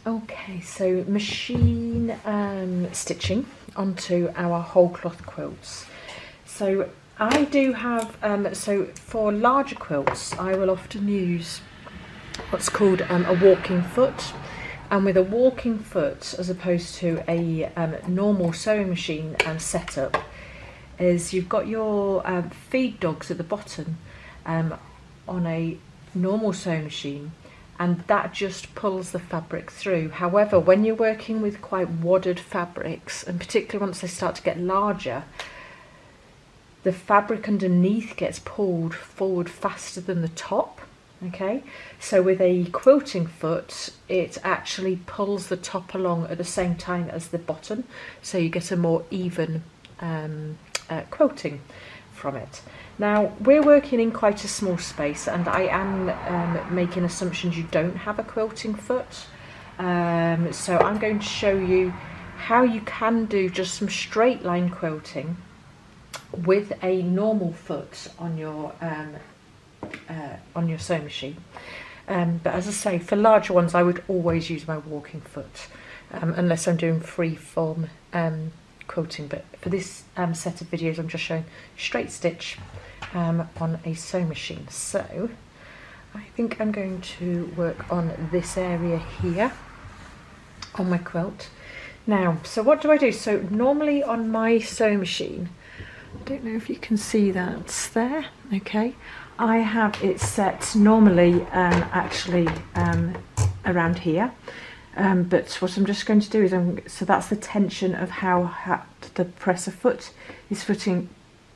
Okay, so machine stitching onto our whole cloth quilts. So I do have, so for larger quilts, I will often use what's called a walking foot. And with a walking foot, as opposed to a normal sewing machine setup, is you've got your feed dogs at the bottom on a normal sewing machine, and that just pulls the fabric through. However, when you're working with quite wadded fabrics, and particularly once they start to get larger, the fabric underneath gets pulled forward faster than the top. Okay, so with a quilting foot, it actually pulls the top along at the same time as the bottom, so you get a more even quilting from it. Now, we're working in quite a small space, and I am making assumptions you don't have a quilting foot. So I'm going to show you how you can do just some straight line quilting with a normal foot on your sewing machine. But as I say, for larger ones, I would always use my walking foot, unless I'm doing free form quilting. But for this set of videos, I'm just showing straight stitch on a sewing machine. So I think I'm going to work on this area here on my quilt. Now, so what do? So normally on my sewing machine, I don't know if you can see that's there, okay, I have it set normally actually around here, but what I'm just going to do is, so that's the tension of how the presser foot is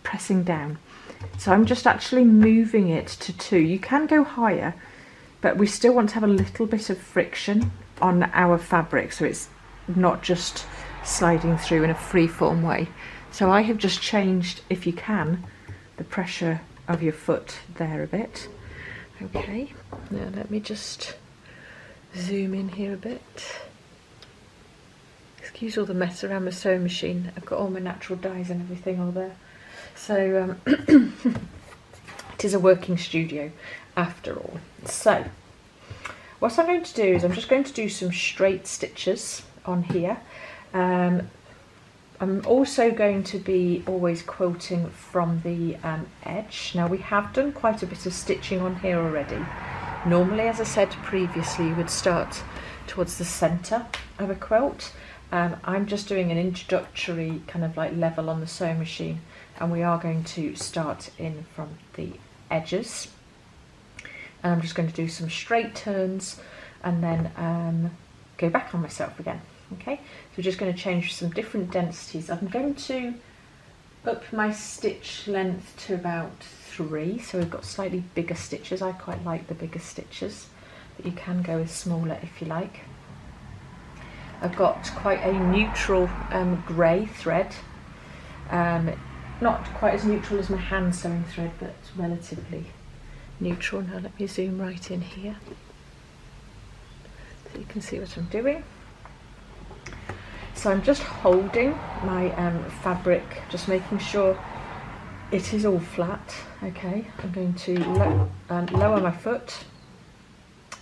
pressing down. So I'm just actually moving it to 2. You can go higher, but we still want to have a little bit of friction on our fabric, so it's not just sliding through in a free-form way. So I have just changed, if you can, the pressure of your foot there a bit. Okay, now let me just zoom in here a bit. Excuse all the mess around my sewing machine. I've got all my natural dyes and everything all there. So it is a working studio after all. So what I'm going to do is I'm just going to do some straight stitches on here. I'm also going to be always quilting from the edge. Now, we have done quite a bit of stitching on here already. Normally, as I said previously, you would start towards the centre of a quilt. I'm just doing an introductory kind of like level on the sewing machine, and we are going to start in from the edges. And I'm just going to do some straight turns and then go back on myself again. Okay, so we're just going to change some different densities. I'm going to up my stitch length to about 3, so we've got slightly bigger stitches. I quite like the bigger stitches, but you can go with smaller if you like. I've got quite a neutral grey thread, not quite as neutral as my hand sewing thread, but relatively neutral. Now let me zoom right in here so you can see what I'm doing. So I'm just holding my fabric, just making sure it is all flat. Okay, I'm going to lower my foot.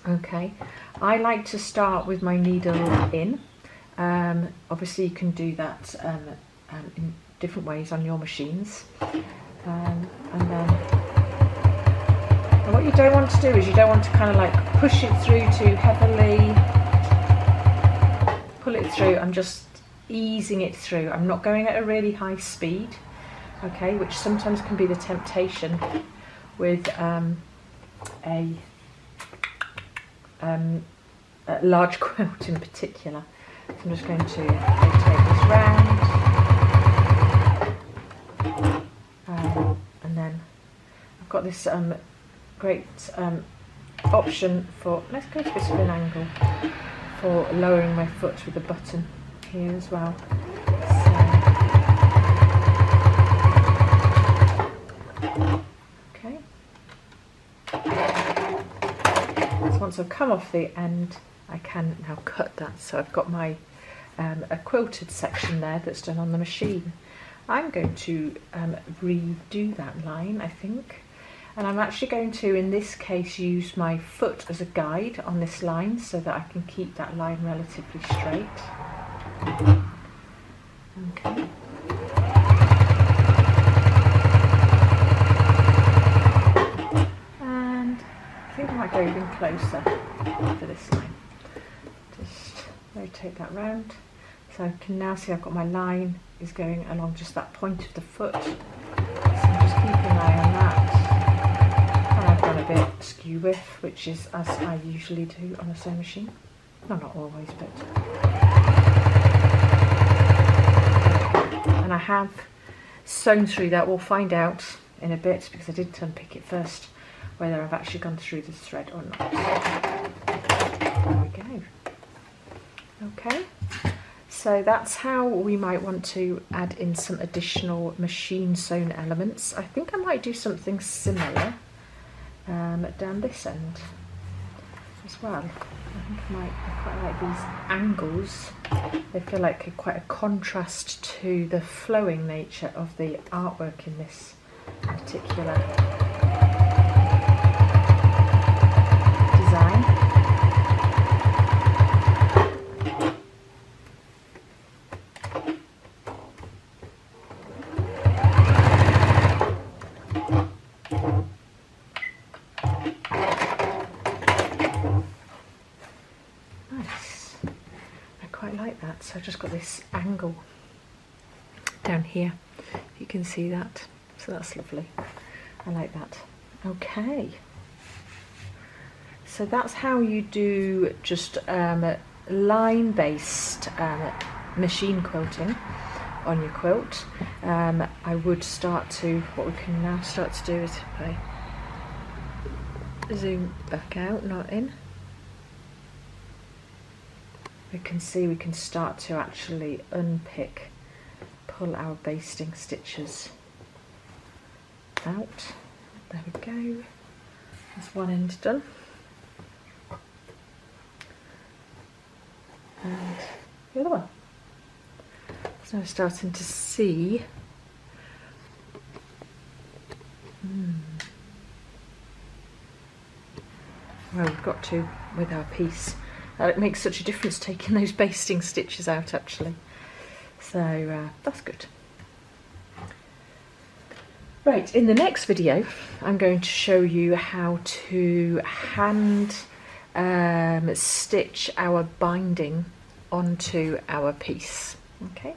Okay, I like to start with my needle in. Obviously you can do that in different ways on your machines. And what you don't want to do is you don't want to kind of like push it through too heavily. Pull it through. I'm just easing it through. I'm not going at a really high speed, okay, which sometimes can be the temptation with a large quilt in particular. So I'm just going to rotate this round, and then I've got this great option for, let's go to a bit of an angle, for lowering my foot with the button here as well. So, okay. So once I've come off the end, I can now cut that. So I've got my a quilted section there that's done on the machine. I'm going to redo that line, I think. And I'm actually going to, in this case, use my foot as a guide on this line so that I can keep that line relatively straight. Okay. And I think I might go even closer for this line. Just rotate that round. So I can now see I've got my line is going along just that point of the foot. So I'm just keeping an eye on that. And I've done a bit skew width, which is as I usually do on a sewing machine. No, not always, but... And I have sewn through that. We'll find out in a bit, because I did unpick it first, whether I've actually gone through this thread or not. There we go. Okay. So that's how we might want to add in some additional machine sewn elements. I think I might do something similar down this end as well. I think I quite like these angles. They feel like quite a contrast to the flowing nature of the artwork in this particular design. So I've just got this angle down here, you can see that, so that's lovely. I like that. Okay, so that's how you do just line-based machine quilting on your quilt. I would start to, what we can now start to do is, if I zoom back out, not in, we can see we can start to actually unpick, pull our basting stitches out. There we go. That's one end done. And the other one. So I'm starting to see where we've got to with our piece. It makes such a difference taking those basting stitches out actually. So that's good. Right, in the next video I'm going to show you how to hand stitch our binding onto our piece. Okay.